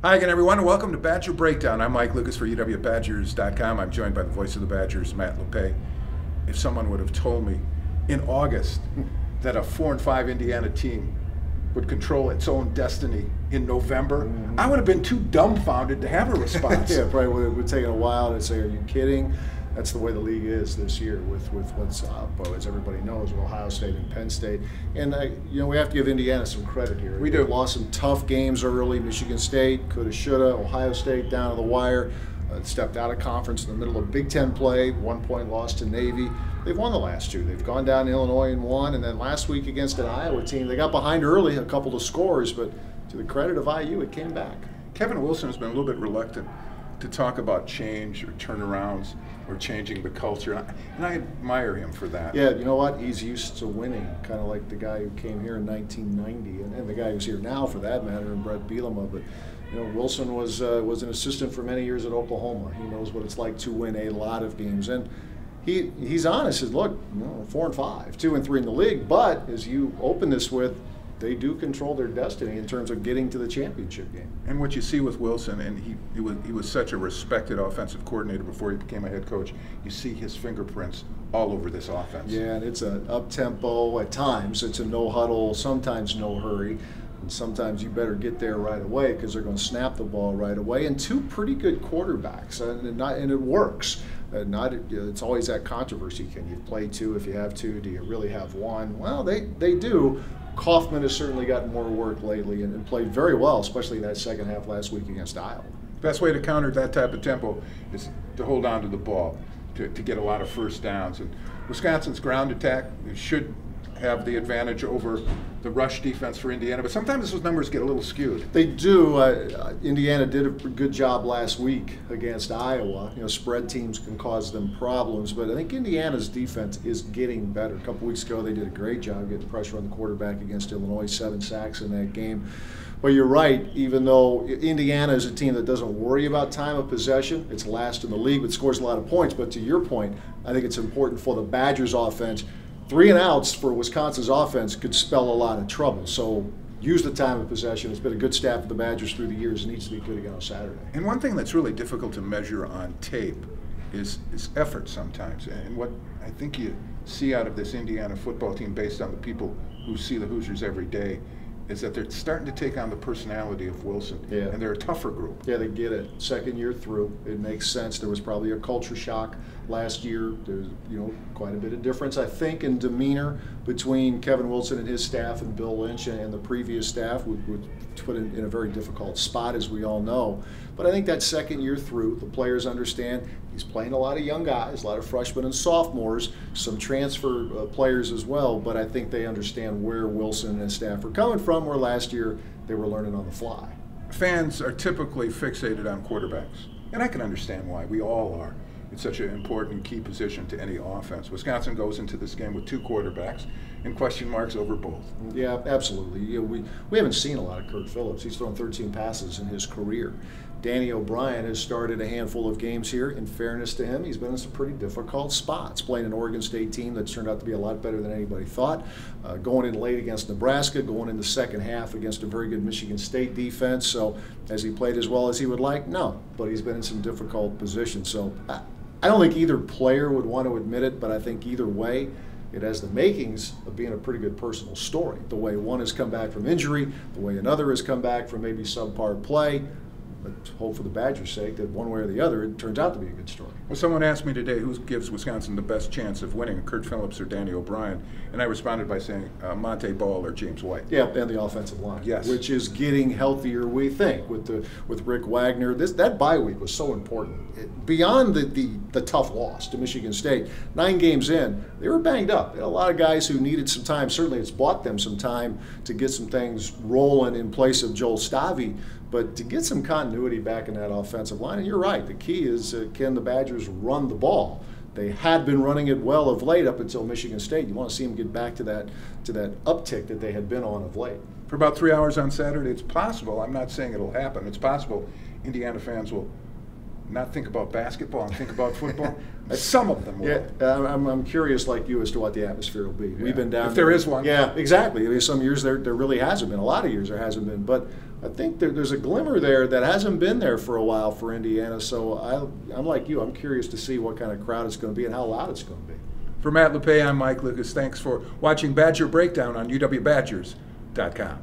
Hi again, everyone, and welcome to Badger Breakdown. I'm Mike Lucas for UWBadgers.com. I'm joined by the voice of the Badgers, Matt Lepay. If someone would have told me in August that a 4-5 Indiana team would control its own destiny in November, I would have been too dumbfounded to have a response. Yeah, probably would have taken a while to say, are you kidding? That's the way the league is this year with what's up, as everybody knows, with Ohio State and Penn State. And, we have to give Indiana some credit here. We do. They lost some tough games early. Michigan State, coulda, shoulda. Ohio State down to the wire. Stepped out of conference in the middle of Big Ten play. 1-point loss to Navy. They've won the last two. They've gone down to Illinois and won. And then last week against an Iowa team, they got behind early, a couple of scores, but to the credit of IU, it came back. Kevin Wilson has been a little bit reluctant to talk about change or turnarounds or changing the culture, and I admire him for that. Yeah, you know what? He's used to winning, kind of like the guy who came here in 1990, and the guy who's here now, for that matter, and Brett Bielema. But Wilson was an assistant for many years at Oklahoma. He knows what it's like to win a lot of games, and he's honest. Says, look, 4-5, 2-3 in the league, but as you open this with, they do control their destiny in terms of getting to the championship game. And what you see with Wilson, and he was such a respected offensive coordinator before he became a head coach, you see his fingerprints all over this offense. Yeah, and it's an up-tempo at times. It's a no-huddle, sometimes no hurry. And sometimes you better get there right away because they're going to snap the ball right away. And two pretty good quarterbacks, and it works. It's always that controversy. Can you play two if you have two? Do you really have one? Well, they do. Kaufman has certainly gotten more work lately and played very well, especially in that second half last week against Iowa. Best way to counter that type of tempo is to hold on to the ball, to get a lot of first downs. And Wisconsin's ground attack should have the advantage over the rush defense for Indiana, but sometimes those numbers get a little skewed. They do. Indiana did a good job last week against Iowa. Spread teams can cause them problems, but I think Indiana's defense is getting better. A couple weeks ago, they did a great job getting pressure on the quarterback against Illinois, 7 sacks in that game. But you're right, even though Indiana is a team that doesn't worry about time of possession, it's last in the league, but scores a lot of points. But to your point, I think it's important for the Badgers offense. 3 and outs for Wisconsin's offense could spell a lot of trouble. So use the time of possession. It's been a good staff of the Badgers through the years. It needs to be good again on Saturday. And one thing that's really difficult to measure on tape is effort sometimes. And what I think you see out of this Indiana football team, based on the people who see the Hoosiers every day, is that they're starting to take on the personality of Wilson. Yeah. And they're a tougher group. Yeah, they get it. Second year through, it makes sense. There was probably a culture shock last year. There's quite a bit of difference, I think, in demeanor between Kevin Wilson and his staff and Bill Lynch and the previous staff, would put in a very difficult spot, as we all know. But I think that second year through, the players understand he's playing a lot of young guys, a lot of freshmen and sophomores, some transfer players as well, but I think they understand where Wilson and his staff are coming from, where last year they were learning on the fly. Fans are typically fixated on quarterbacks, and I can understand why. We all are. It's such an important key position to any offense. Wisconsin goes into this game with 2 quarterbacks and question marks over both. Yeah, absolutely. We haven't seen a lot of Kirk Phillips. He's thrown 13 passes in his career. Danny O'Brien has started a handful of games here. In fairness to him, he's been in some pretty difficult spots, playing an Oregon State team that's turned out to be a lot better than anybody thought, going in late against Nebraska, going in the second half against a very good Michigan State defense. So has he played as well as he would like? No, but he's been in some difficult positions. So I don't think either player would want to admit it, but I think either way, it has the makings of being a pretty good personal story. The way one has come back from injury, the way another has come back from maybe subpar play. But hope for the Badgers' sake that one way or the other, it turns out to be a good story. Well, someone asked me today who gives Wisconsin the best chance of winning, Kurt Phillips or Danny O'Brien, and I responded by saying Monte Ball or James White. Yeah, and the offensive line, yes, which is getting healthier, we think, with Rick Wagner. That bye week was so important. Beyond the tough loss to Michigan State, 9 games in, they were banged up. They had a lot of guys who needed some time. Certainly, it's bought them some time to get some things rolling in place of Joel Stavey. But to get some continuity back in that offensive line, and you're right, the key is can the Badgers run the ball? They had been running it well of late up until Michigan State. You want to see them get back to that uptick that they had been on of late. For about 3 hours on Saturday, it's possible, I'm not saying it'll happen, it's possible Indiana fans will not think about basketball and think about football? Some of them will. Yeah, I'm curious, like you, as to what the atmosphere will be. Yeah. We've been down if there is one. Yeah, exactly. I mean, some years there really hasn't been. A lot of years there hasn't been. But I think there's a glimmer there that hasn't been there for a while for Indiana. So I'm like you. I'm curious to see what kind of crowd it's going to be and how loud it's going to be. For Matt Lepay, I'm Mike Lucas. Thanks for watching Badger Breakdown on UWBadgers.com.